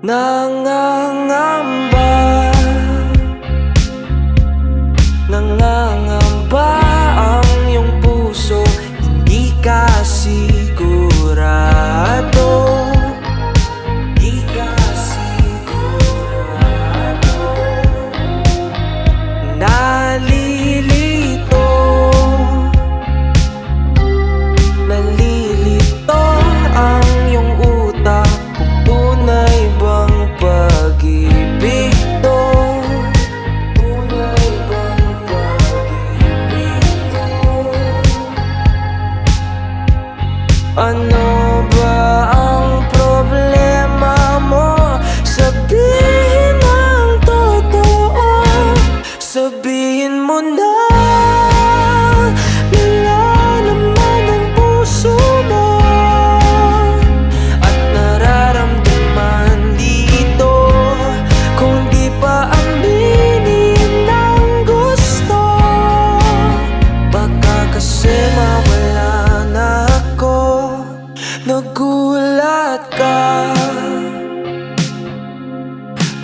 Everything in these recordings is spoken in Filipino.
Nangangamba, nangangamba ang iyong puso. Hindi ka sigurado, hindi ka sigurado. Nalilito, nalilito ang iyong utak. Kung tunay bang pag-ibig to, tunay bang pag-ibig to? Ano ba ang problema mo? Sabihin ang totoo, sabihin mo na. Nilalaman ang puso mo at nararamdaman dito. Kung di pa aminin ang gusto, baka kasi mawala na ako. Nagulat ka,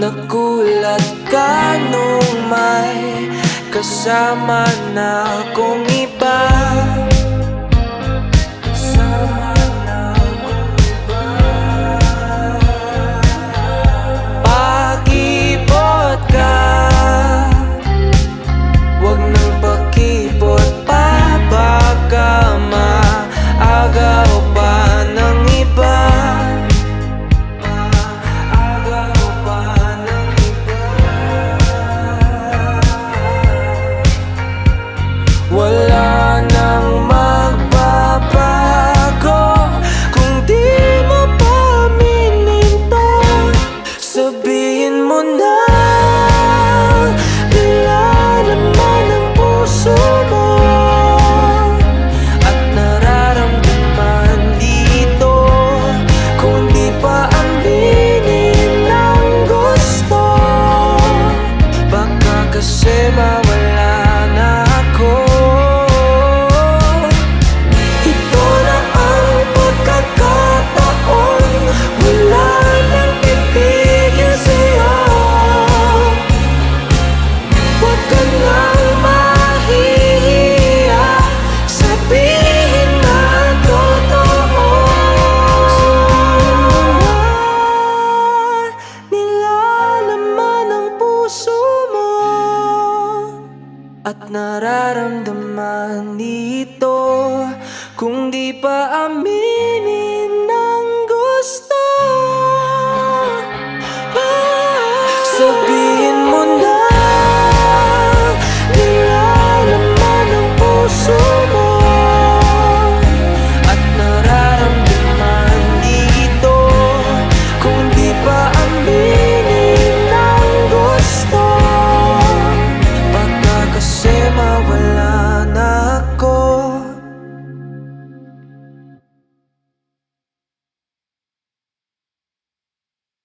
nagulat ka nung may kasama na akong iba. Kasama na akong iba. Pakipot ka, wag nang pakipot pa. Baka maagaw pa ng iba, maagaw pa ng iba. Wala nang magbabago kung di mo pa aminin to. Sabihin mo na. Nilalaman ang puso mo at nararamdaman dito. Kung di pa aminin ang gusto, baka kasi mawala na ako. Ito na ang pagkakataon, wala nang pipigil sa'yo. Huwag ka nang mahihiya, sabihin na ang totoo. Nilalaman ang puso mo at nararamdaman dito. Kung di pa amin